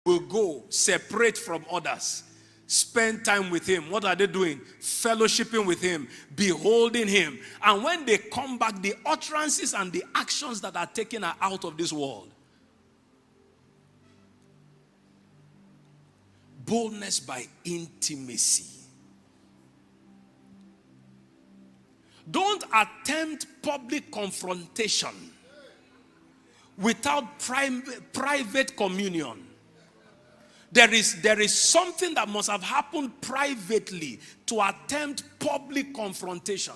will go separate from others, spend time with him. What are they doing? Fellowshipping with him, beholding him. And when they come back, the utterances and the actions that are taken are out of this world. Boldness by intimacy. Don't attempt public confrontation without private communion. There is something that must have happened privately to attempt public confrontation.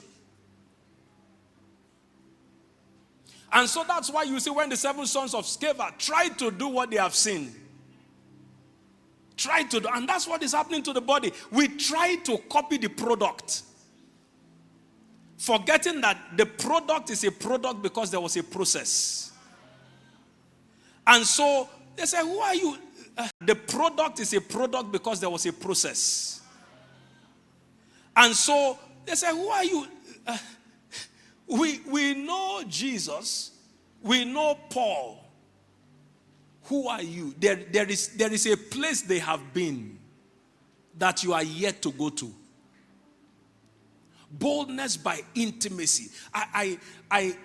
And so that's why you see when the 7 sons of Sceva tried to do what they have seen. Try to do, and that's what is happening to the body. We try to copy the product, forgetting that the product is a product because there was a process. And so they say, who are you? The product is a product because there was a process. And so they say, who are you? We know Jesus. We know Paul. Who are you? There is a place they have been that you are yet to go to. Boldness by intimacy.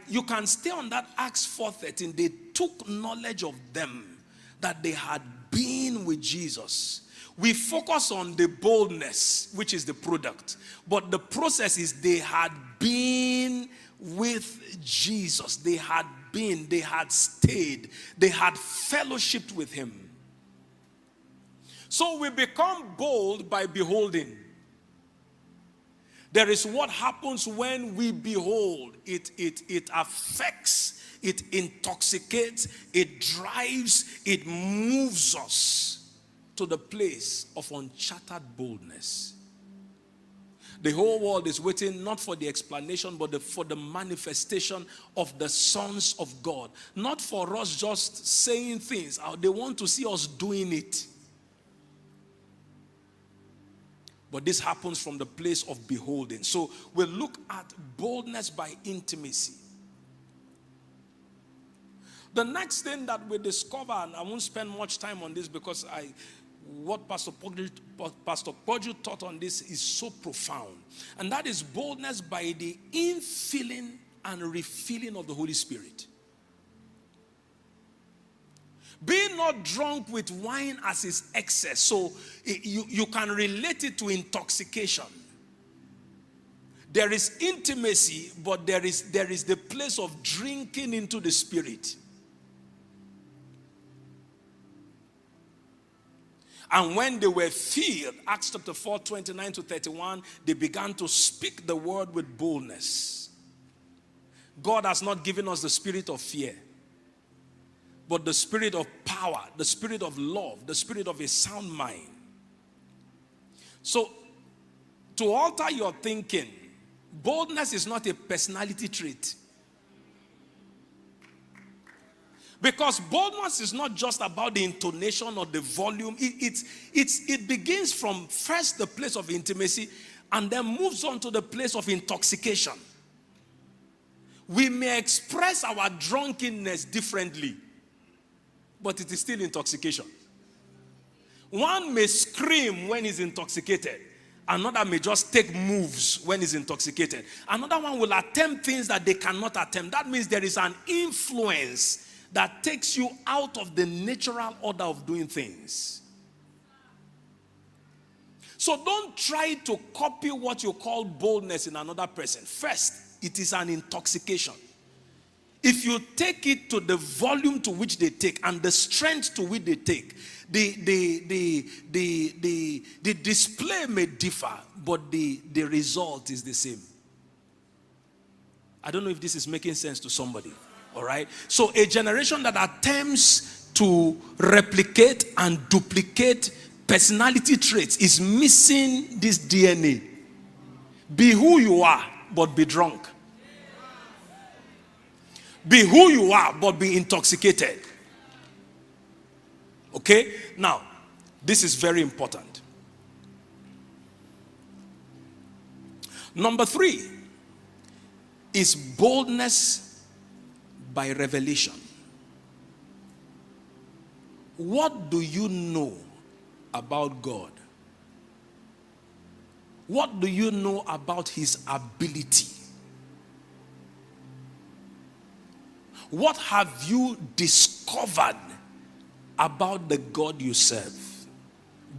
You can stay on that Acts 4:13. They took knowledge of them that they had been with Jesus. We focus on the boldness, which is the product. But the process is they had been with Jesus. They had been, they had stayed, they had fellowshiped with him. So we become bold by beholding. There is what happens when we behold. It affects, it intoxicates, it drives, it moves us to the place of uncharted boldness. The whole world is waiting not for the explanation, but for the manifestation of the sons of God. Not for us just saying things. They want to see us doing it. But this happens from the place of beholding. So we'll look at boldness by intimacy. The next thing that we discover, and I won't spend much time on this because what Pastor 𝗙𝗿𝗪 taught on this is so profound. And that is boldness by the infilling and refilling of the Holy Spirit. Be not drunk with wine as is excess. So you can relate it to intoxication. There is intimacy, but there is the place of drinking into the Spirit. And when they were filled, Acts chapter 4, 29 to 31, they began to speak the word with boldness. God has not given us the spirit of fear, but the spirit of power, the spirit of love, the spirit of a sound mind. So, to alter your thinking, boldness is not a personality trait. Because boldness is not just about the intonation or the volume. It begins from first the place of intimacy and then moves on to the place of intoxication. We may express our drunkenness differently, but it is still intoxication. One may scream when he's intoxicated. Another may just take moves when he's intoxicated. Another one will attempt things that they cannot attempt. That means there is an influence that takes you out of the natural order of doing things. So don't try to copy what you call boldness in another person. First, it is an intoxication. If you take it to the volume to which they take and the strength to which they take, the display may differ, but the result is the same. I don't know if this is making sense to somebody. All right. So a generation that attempts to replicate and duplicate personality traits is missing this DNA. Be who you are, but be drunk. Be who you are, but be intoxicated. Okay? Now, this is very important. Number 3 is boldness by revelation. what do you know about God? What do you know about his ability? What have you discovered about the God you serve?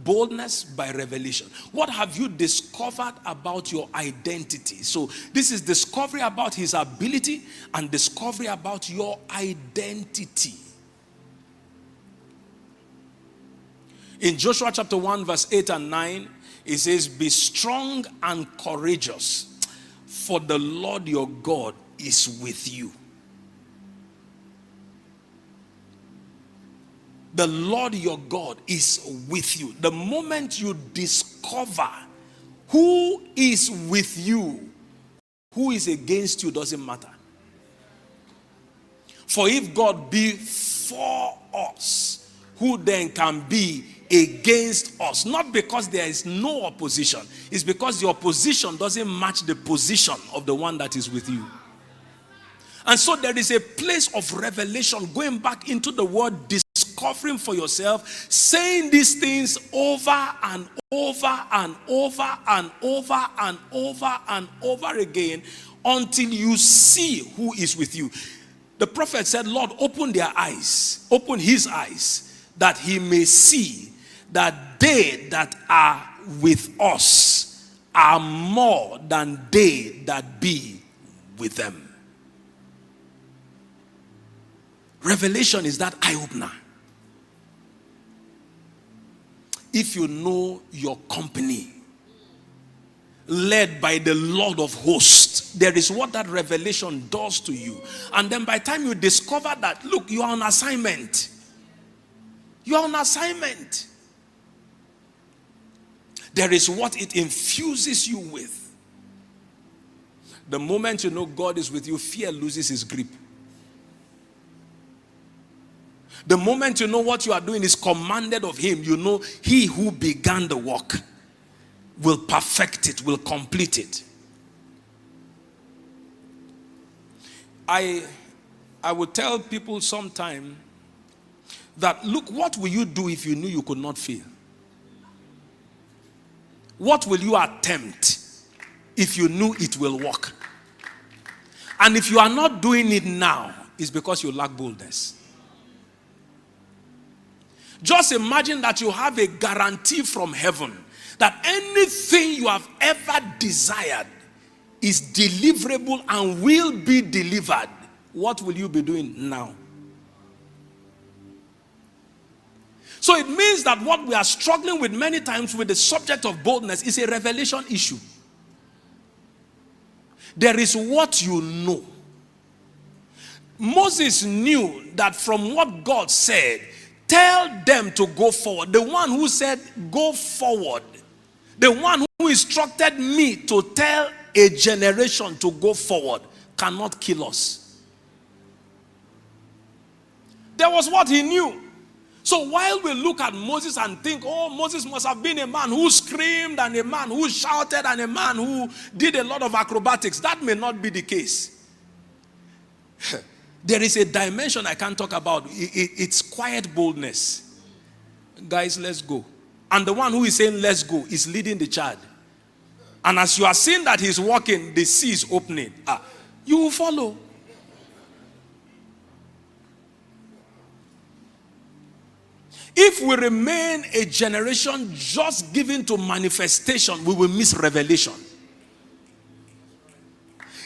Boldness by revelation. What have you discovered about your identity? So this is discovery about his ability and discovery about your identity. In Joshua chapter 1 verse 8 and 9, it says, be strong and courageous, for the Lord your God is with you. The Lord your God is with you. The moment you discover who is with you, who is against you doesn't matter. For if God be for us, who then can be against us? Not because there is no opposition. It's because the opposition doesn't match the position of the one that is with you. And so there is a place of revelation, going back into the word discovering for yourself, saying these things over and over and over and over and over and over again until you see who is with you. The prophet said, Lord, open their eyes, open his eyes, that he may see that they that are with us are more than they that be with them. Revelation is that eye-opener. If you know your company, led by the Lord of hosts, there is what that revelation does to you. And then by the time you discover that, look, you are on assignment. You are on assignment. There is what it infuses you with. The moment you know God is with you, fear loses its grip. The moment you know what you are doing is commanded of him, you know he who began the work will perfect it, will complete it. I would tell people sometime that, look, what will you do if you knew you could not fail? What will you attempt if you knew it will work? And if you are not doing it now, it's because you lack boldness. Just imagine that you have a guarantee from heaven that anything you have ever desired is deliverable and will be delivered. What will you be doing now? So it means that what we are struggling with many times with the subject of boldness is a revelation issue. There is what you know. Moses knew that from what God said, tell them to go forward. The one who said, go forward. The one who instructed me to tell a generation to go forward cannot kill us. There was what he knew. So while we look at Moses and think, oh, Moses must have been a man who screamed and a man who shouted and a man who did a lot of acrobatics, that may not be the case. There is a dimension I can't talk about. It's quiet boldness. Guys, let's go. And the one who is saying let's go is leading the charge. And as you are seeing that he's walking, the sea is opening. You will follow. If we remain a generation just given to manifestation, we will miss revelation.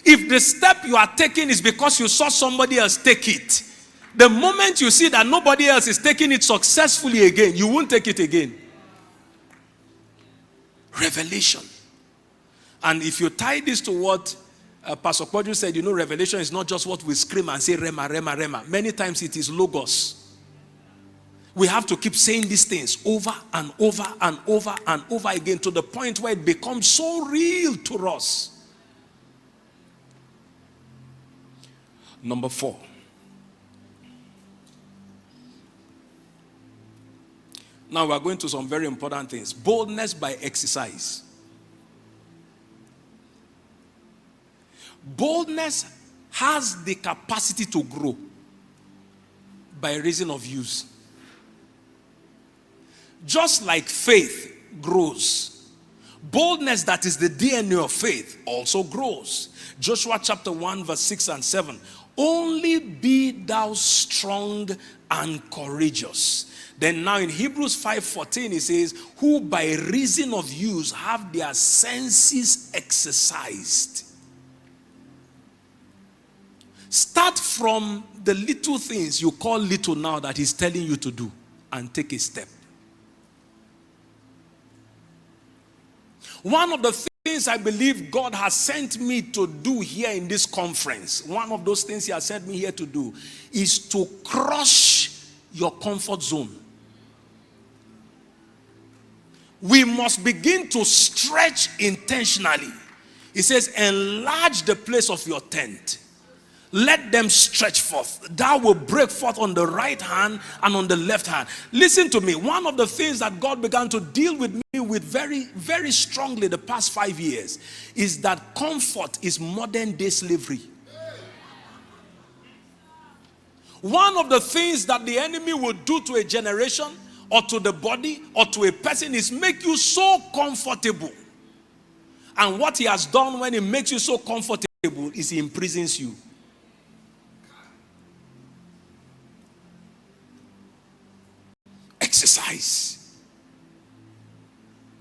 If the step you are taking is because you saw somebody else take it, the moment you see that nobody else is taking it successfully again, you won't take it again. Revelation. And if you tie this to what Pastor 𝗘𝗫𝗧 said, you know, revelation is not just what we scream and say, Rema, Rema, Rema. Many times it is logos. We have to keep saying these things over and over and over and over again to the point where it becomes so real to us. Number 4. Now we are going to some very important things. Boldness by exercise. Boldness has the capacity to grow by reason of use. just like faith grows, boldness, that is the DNA of faith, also grows. Joshua chapter 1 verse 6 and 7. Only be thou strong and courageous. Then now in Hebrews 5:14 it says, who by reason of use have their senses exercised. Start from the little things you call little now that he's telling you to do, and take a step. One of the things I believe God has sent me to do here in this conference, one of those things he has sent me here to do, is to crush your comfort zone. We must begin to stretch intentionally. He says, enlarge the place of your tent. Let them stretch forth. Thou will break forth on the right hand and on the left hand. Listen to me. One of the things that God began to deal with me with very, very strongly the past 5 years is that comfort is modern day slavery. One of the things that the enemy will do to a generation or to the body or to a person is make you so comfortable. And what he has done when he makes you so comfortable is he imprisons you. Exercise.